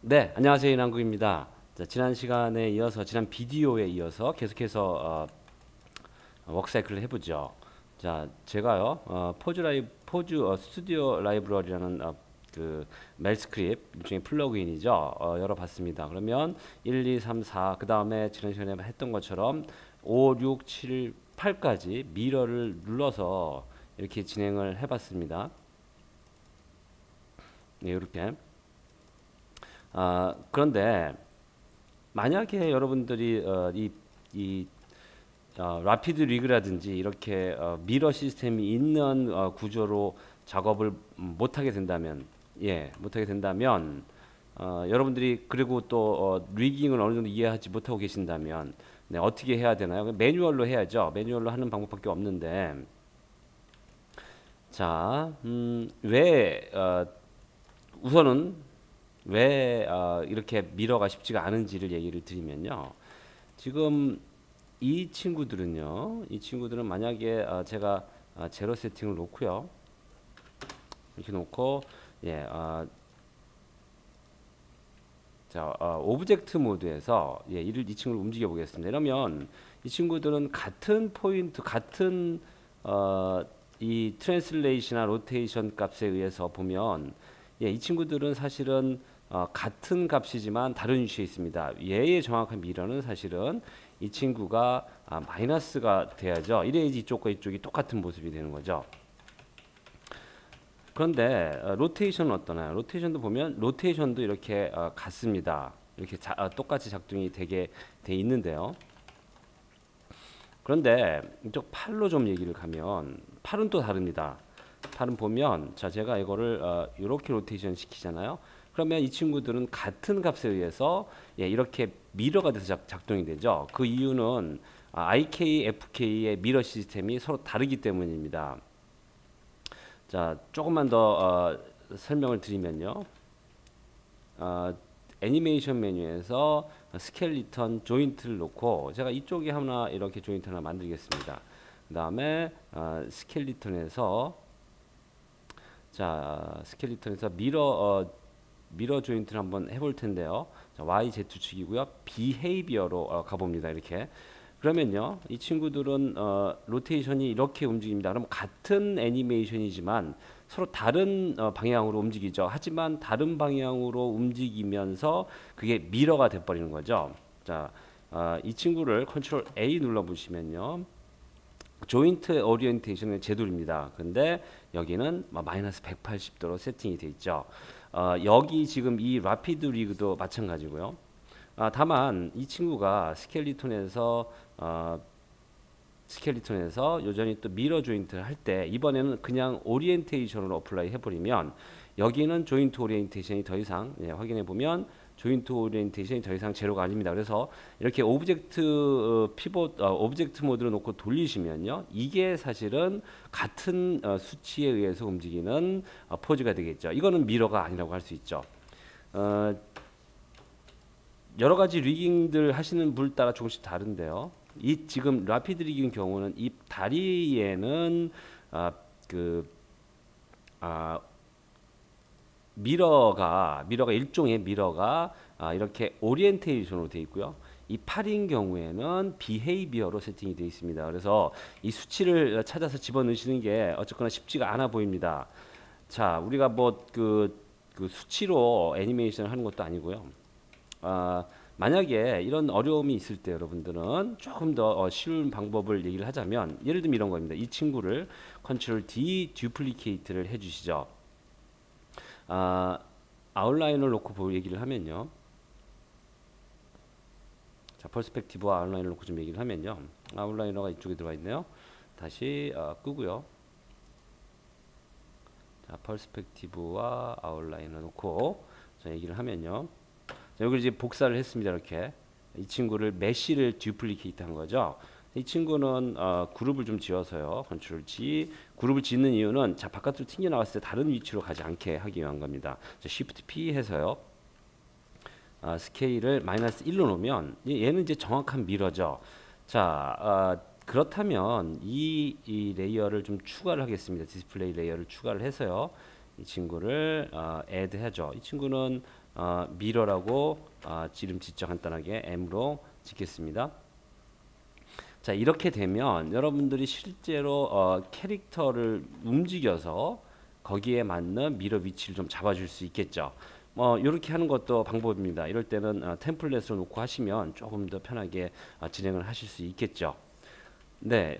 네, 안녕하세요. 이남국입니다. 자, 지난 시간에 이어서 지난 비디오에 이어서 계속해서 워크사이클을 해보죠. 자, 제가요 스튜디오 라이브러리라는 그 멜스크립트 일종의 플러그인이죠. 열어봤습니다. 그러면 1, 2, 3, 4 그 다음에 지난 시간에 했던 것처럼 5, 6, 7, 8까지 미러를 눌러서 이렇게 진행을 해봤습니다. 네, 이렇게. 그런데 만약에 여러분들이 라피드 리그라든지 이렇게 미러 시스템이 있는 구조로 작업을 못하게 된다면, 못하게 된다면, 여러분들이 그리고 또 리깅을 어느 정도 이해하지 못하고 계신다면, 네, 어떻게 해야 되나요? 매뉴얼로 해야죠. 매뉴얼로 하는 방법밖에 없는데, 자, 우선은 왜 이렇게 미러가 쉽지가 않은지를 얘기를 드리면요. 지금 이 친구들은 만약에 제가 제로 세팅을 놓고요. 이렇게 놓고 예, 자, 오브젝트 모드에서 이 친구를 움직여 보겠습니다. 이러면 이 친구들은 같은 포인트, 같은 이 트랜슬레이션이나 로테이션 값에 의해서 보면 이 친구들은 사실은 같은 값이지만 다른 위치에 있습니다. 얘의 정확한 미러는 사실은 이 친구가 마이너스가 돼야죠. 이래야지 이쪽과 이쪽이 똑같은 모습이 되는 거죠. 그런데 로테이션은 어떠나요? 로테이션도 보면 로테이션도 이렇게 같습니다. 이렇게 똑같이 작동이 되게 돼 있는데요. 그런데 이쪽 팔로 좀 얘기를 가면 팔은 또 다릅니다. 팔은 보면 자 제가 이거를 이렇게 로테이션 시키잖아요. 그러면 이 친구들은 같은 값에 의해서 이렇게 미러가 돼서 작동이 되죠. 그 이유는 IK, FK의 미러 시스템이 서로 다르기 때문입니다. 자, 조금만 더 설명을 드리면요. 애니메이션 메뉴에서 스켈리턴 조인트를 놓고 제가 이쪽에 하나 이렇게 조인트 하나 만들겠습니다. 그 다음에 스켈리턴에서 미러 조인트를 한번 해볼 텐데요. 자, YZ축이고요. 비헤이비어로 가봅니다. 이렇게. 그러면요, 이 친구들은 로테이션이 이렇게 움직입니다. 그럼 같은 애니메이션이지만 서로 다른 방향으로 움직이죠. 하지만 다른 방향으로 움직이면서 그게 미러가 돼버리는 거죠. 자, 이 친구를 컨트롤 A 눌러보시면요. 조인트 오리엔테이션의 제도입니다. 근데 여기는 마이너스 180도로 세팅이 되어 있죠. 여기 지금 이 라피드 리그도 마찬가지고요. 다만 이 친구가 스켈리톤에서 여전히 또 미러 조인트를 할 때 이번에는 그냥 오리엔테이션으로 어플라이 해버리면 여기는 조인트 오리엔테이션이 더 이상 확인해 보면 조인트 오리엔테이션이 더 이상 제로가 아닙니다. 그래서 이렇게 오브젝트 모드로 놓고 돌리시면요, 이게 사실은 같은 수치에 의해서 움직이는 포즈가 되겠죠. 이거는 미러가 아니라고 할 수 있죠. 여러 가지 리깅들 하시는 분 따라 조금씩 다른데요. 이 지금 라피드 리깅 경우는 이 다리에는 아, 그 미러가 일종의 미러가 이렇게 오리엔테이션으로 되어 있고요. 이 팔인 경우에는 비헤이비어로 세팅이 되어 있습니다. 그래서 이 수치를 찾아서 집어넣으시는 게 어쨌거나 쉽지가 않아 보입니다. 자, 우리가 뭐 그 수치로 애니메이션을 하는 것도 아니고요. 만약에 이런 어려움이 있을 때 여러분들은 조금 더 쉬운 방법을 얘기를 하자면 예를 들면 이런 겁니다. 이 친구를 컨트롤 D 듀플리케이트를 해주시죠. 아웃라인을 놓고 얘기를 하면요. 자, 퍼스펙티브와 아웃라인을 놓고 좀 얘기를 하면요. 아웃라이너가 이쪽에 들어와 있네요. 다시 끄고요. 자, 퍼스펙티브와 아웃라인을 놓고 자, 얘기를 하면요. 자, 여기 이제 복사를 했습니다. 이렇게 이 친구를 메시를 듀플리케이트 한 거죠. 이 친구는 그룹을 좀 지어서요. 컨트롤 G 그룹을 짓는 이유는 자 바깥으로 튕겨 나갔을 때 다른 위치로 가지 않게 하기 위한 겁니다. 자, Shift P 해서요. 스케일을 마이너스 1로 놓으면 얘는 이제 정확한 미러죠. 자, 그렇다면 이 레이어를 좀 추가를 하겠습니다. 디스플레이 레이어를 추가를 해서요. 이 친구를 add 해줘. 이 친구는 미러라고 이름 짓죠. 간단하게 m으로 짓겠습니다. 자, 이렇게 되면 여러분들이 실제로 캐릭터를 움직여서 거기에 맞는 미러 위치를 좀 잡아줄 수 있겠죠. 이렇게 하는 것도 방법입니다. 이럴 때는 템플릿으로 놓고 하시면 조금 더 편하게 진행을 하실 수 있겠죠. 네,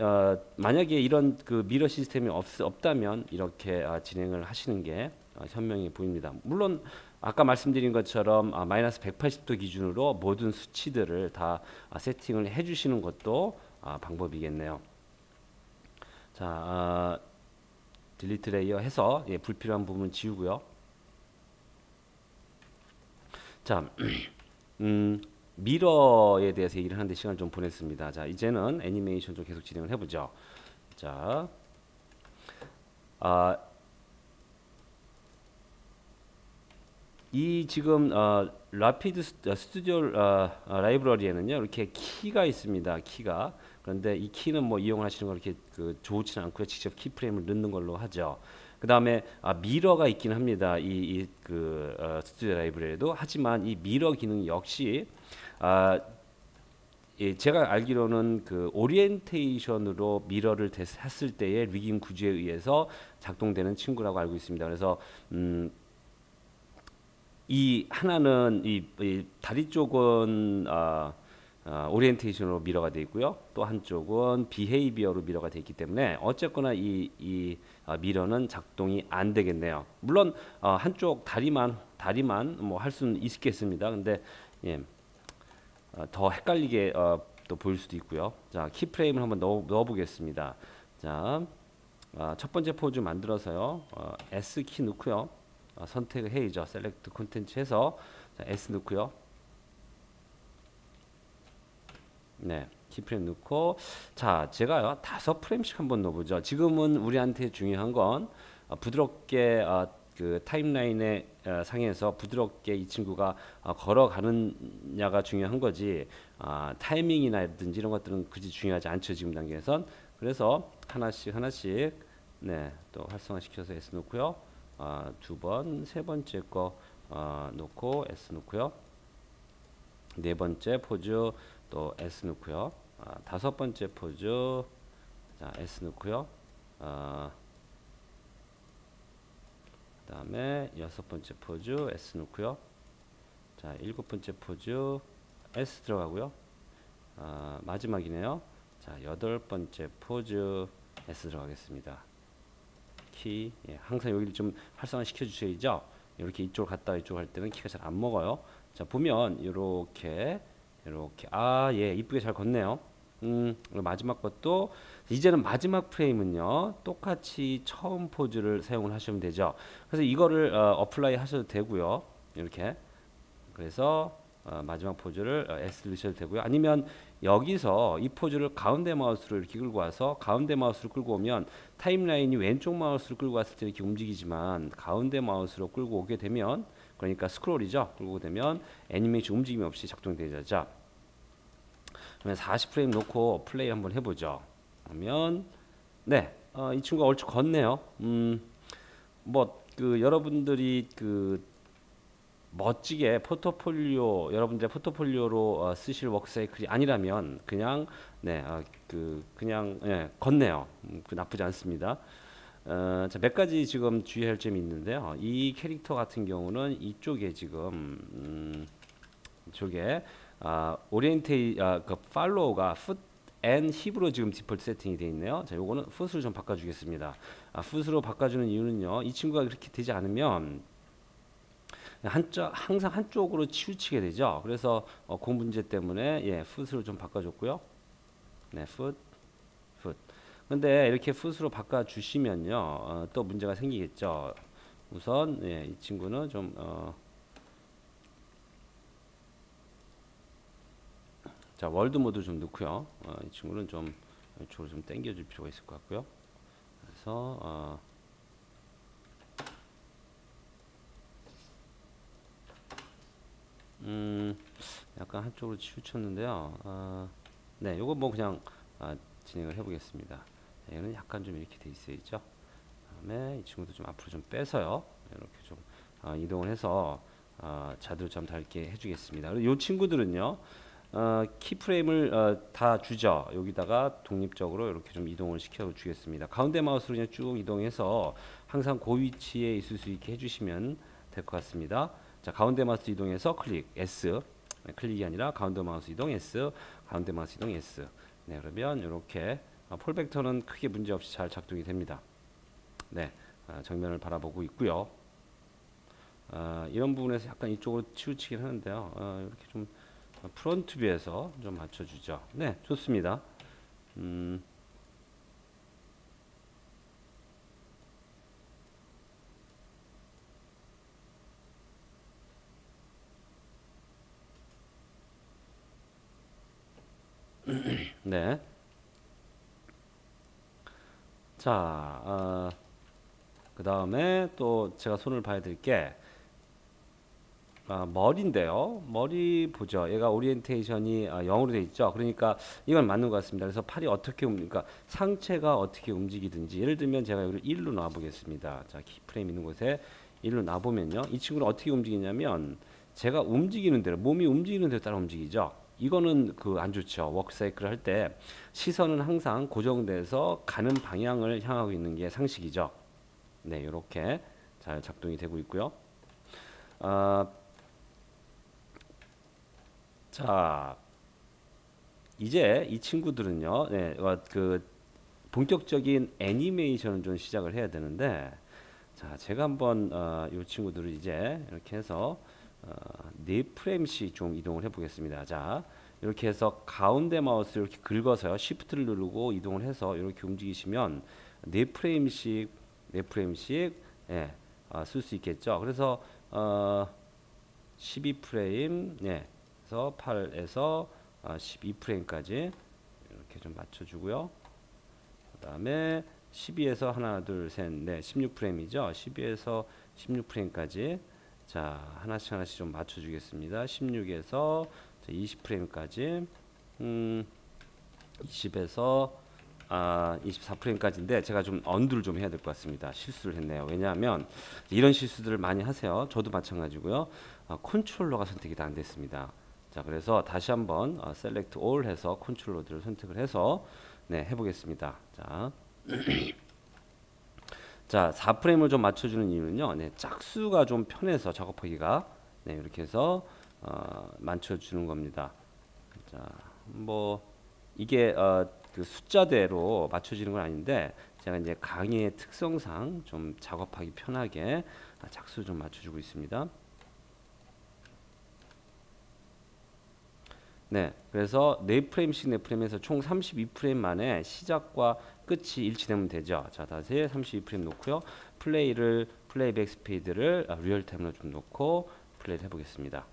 만약에 이런 그 미러 시스템이 없다면 이렇게 진행을 하시는 게 현명해 보입니다. 물론 아까 말씀드린 것처럼 마이너스 180도 기준으로 모든 수치들을 다 세팅을 해주시는 것도 방법이겠네요. 자, 딜리트 레이어 해서 불필요한 부분 지우고요. 자, 미러에 대해서 얘기를 하는데 시간을 좀 보냈습니다. 자, 이제는 애니메이션 좀 계속 진행을 해보죠. 자, 이 지금 라피드 스튜디오 라이브러리에는요 이렇게 키가 있습니다. 키가. 그런데 이 키는 뭐 이용하시는 거 이렇게 좋지는 않고요. 직접 키프레임을 넣는 걸로 하죠. 그 다음에 미러가 있긴 합니다. 스튜디오 라이브러리에도. 하지만 이 미러 기능 역시 제가 알기로는 그 오리엔테이션으로 미러를 했을 때의 리깅 구조에 의해서 작동되는 친구라고 알고 있습니다. 그래서 이 하나는 이 다리 쪽은 오리엔테이션으로 미러가 되어 있고요. 또 한쪽은 비헤이비어로 미러가 되어 있기 때문에 어쨌거나 이 미러는 작동이 안 되겠네요. 물론 한쪽 다리만 뭐 할 수는 있겠습니다. 근데 예, 더 헷갈리게 또 보일 수도 있고요. 자, 키프레임을 한번 넣어 보겠습니다. 자, 첫 번째 포즈 만들어서요. S 키 넣고요. 선택을 해야죠. 셀렉트 콘텐츠 해서 자, S 넣고요. 네, 키프레임 넣고 자, 제가요 5프레임씩 한번 넣어보죠. 지금은 우리한테 중요한 건 부드럽게 그 타임라인의 상에서 부드럽게 이 친구가 걸어가느냐가 중요한 거지 타이밍이나든지 이런 것들은 그지 중요하지 않죠. 지금 단계에선. 그래서 하나씩 네, 또 활성화시켜서 S 넣고요. 두 번, 세 번째 거 놓고 S 놓고요. 네 번째 포즈 또 S 놓고요. 다섯 번째 포즈 자, S 놓고요. 그다음에 여섯 번째 포즈 S 놓고요. 자, 일곱 번째 포즈 S 들어가고요. 마지막이네요. 자, 여덟 번째 포즈 S 들어가겠습니다. 키, 항상 여기를 좀 활성화 시켜 주셔야죠. 이렇게 이쪽으로 갔다 이쪽 할 때는 키가 잘 안 먹어요. 자, 보면 이렇게 이쁘게 잘 걷네요. 마지막 것도 이제는 마지막 프레임은요 똑같이 처음 포즈를 사용을 하시면 되죠. 그래서 이거를 어플라이 하셔도 되고요. 이렇게 그래서 마지막 포즈를 S 누르셔도 되고요. 아니면 여기서 이 포즈를 가운데 마우스로 이렇게 끌고 와서 가운데 마우스로 끌고 오면 타임라인이 왼쪽 마우스로 끌고 왔을 때 이렇게 움직이지만 가운데 마우스로 끌고 오게 되면 그러니까 스크롤이죠. 끌고 되면 애니메이션 움직임이 없이 작동되죠. 그러면 40프레임 놓고 플레이 한번 해보죠. 그러면 네, 이 친구가 얼추 걷네요. 여러분들이 멋지게 포트폴리오 여러분들의 포트폴리오로 쓰실 워크사이클이 아니라면 그냥 걷네요. 나쁘지 않습니다. 자, 몇 가지 지금 주의할 점이 있는데요. 이 캐릭터 같은 경우는 이쪽에 지금 이쪽에 그 팔로우가 풋 앤 힙으로 지금 디폴트 세팅이 되어 있네요. 자, 요거는 풋으로 좀 바꿔주겠습니다. 풋으로 바꿔주는 이유는요. 이 친구가 그렇게 되지 않으면 항상 한쪽으로 치우치게 되죠. 그래서 그 문제 때문에 풋으로 좀 바꿔줬고요. 네, 풋. 근데 이렇게 풋으로 바꿔주시면요, 또 문제가 생기겠죠. 우선 이 친구는 좀 자, 월드 모드 좀 넣고요. 이 친구는 좀 이쪽으로 좀 당겨줄 필요가 있을 것 같고요. 그래서 약간 한쪽으로 치우쳤는데요. 네, 요거 뭐 그냥 진행을 해보겠습니다. 얘는 약간 좀 이렇게 돼 있어야죠. 그다음에 이 친구도 좀 앞으로 좀 빼서요. 이렇게 좀 이동을 해서 자들 좀 닳게 해주겠습니다. 그리고 이 친구들은요. 키프레임을 다 주죠. 여기다가 독립적으로 이렇게 좀 이동을 시켜 주겠습니다. 가운데 마우스로 그냥 쭉 이동해서 항상 그 위치에 있을 수 있게 해주시면 될 것 같습니다. 자, 가운데 마우스 이동해서 클릭 S, 클릭이 아니라 가운데 마우스 이동 S, 가운데 마우스 이동 S. 네, 그러면 이렇게 폴벡터는 크게 문제 없이 잘 작동이 됩니다. 네, 정면을 바라보고 있고요. 이런 부분에서 약간 이쪽으로 치우치긴 하는데요. 이렇게 좀 프론트 뷰에서 좀 맞춰주죠. 네, 좋습니다. 네. 자, 그 다음에 또 제가 손을 봐야 될 게 머리인데요. 머리 보죠. 얘가 오리엔테이션이 0으로 돼 있죠. 그러니까 이건 맞는 것 같습니다. 그래서 팔이 어떻게 그러니까 상체가 어떻게 움직이든지 예를 들면 제가 여기를 1로 놔 보겠습니다. 자, 키프레임 있는 곳에 1로 놔 보면요. 이 친구는 어떻게 움직이냐면 제가 움직이는 대로 몸이 움직이는 대로 따라 움직이죠. 이거는 안 좋죠. 워크 사이클을 할 때 시선은 항상 고정돼서 가는 방향을 향하고 있는 게 상식이죠. 네, 이렇게 잘 작동이 되고 있고요. 자, 이제 이 친구들은요, 네, 본격적인 애니메이션을 좀 시작을 해야 되는데, 자, 제가 한번 이 친구들을 이제 이렇게 해서 4프레임씩 좀 이동을 해보겠습니다. 자, 이렇게 해서 가운데 마우스 이렇게 긁어서요, Shift를 누르고 이동을 해서 이렇게 움직이시면 4프레임씩 예, 쓸 수 있겠죠. 그래서 12프레임, 예, 그래서 8에서 12프레임까지 이렇게 좀 맞춰주고요. 그 다음에 12에서 하나, 둘, 셋, 넷, 16프레임이죠. 12에서 16프레임까지 자 하나씩 좀 맞춰주겠습니다. 16에서 20프레임까지 20에서 24프레임까지인데 제가 좀 언두를 좀 해야 될 것 같습니다. 실수를 했네요. 왜냐하면 이런 실수들을 많이 하세요. 저도 마찬가지고요. 컨트롤러가 선택이 다 안 됐습니다. 자, 그래서 다시 한번 Select All 해서 컨트롤러들을 선택을 해서 네, 해보겠습니다. 자, 자, 4프레임을 좀 맞춰주는 이유는요. 네, 짝수가 좀 편해서 작업하기가 네, 이렇게 해서 맞춰주는 겁니다. 자, 뭐 이게 그 숫자대로 맞춰지는 건 아닌데 제가 이제 강의의 특성상 좀 작업하기 편하게 짝수 좀 맞춰주고 있습니다. 네, 그래서 4프레임씩 4프레임에서 총 32프레임 만에 시작과 끝이 일치되면 되죠. 자, 다시 32프레임 놓고요. 플레이백 스피드를 리얼타임으로 좀 놓고 플레이를 해보겠습니다.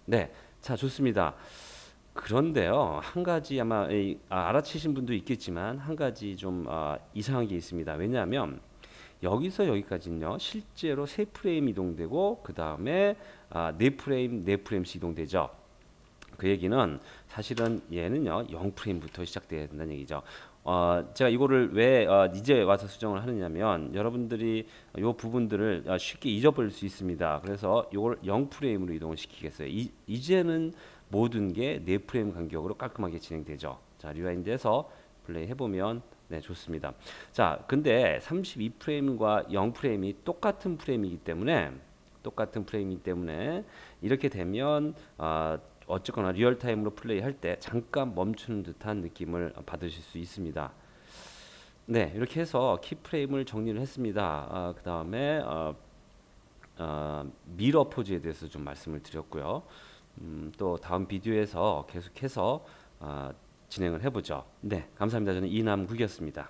네, 자, 좋습니다. 그런데요, 한 가지 아마 알아채신 분도 있겠지만 한 가지 좀 이상한 게 있습니다. 왜냐하면 여기서 여기까지는요, 실제로 3프레임 이동되고 그 다음에 4프레임씩 이동되죠. 그 얘기는 사실은 얘는요 0프레임부터 시작돼야 된다는 얘기죠. 제가 이거를 왜 이제 와서 수정을 하느냐면 여러분들이 이 부분들을 쉽게 잊어버릴 수 있습니다. 그래서 이걸 0프레임으로 이동을 시키겠어요. 이제는 모든 게 4프레임 간격으로 깔끔하게 진행되죠. 자, 리와인드해서 플레이 해보면 네, 좋습니다. 자, 근데 32프레임과 0프레임이 똑같은 프레임이기 때문에 이렇게 되면 어쨌거나 리얼타임으로 플레이할 때 잠깐 멈추는 듯한 느낌을 받으실 수 있습니다. 네, 이렇게 해서 키프레임을 정리를 했습니다. 그 다음에 미러 포즈에 대해서 좀 말씀을 드렸고요. 또 다음 비디오에서 계속해서 진행을 해보죠. 네, 감사합니다. 저는 이남국이었습니다.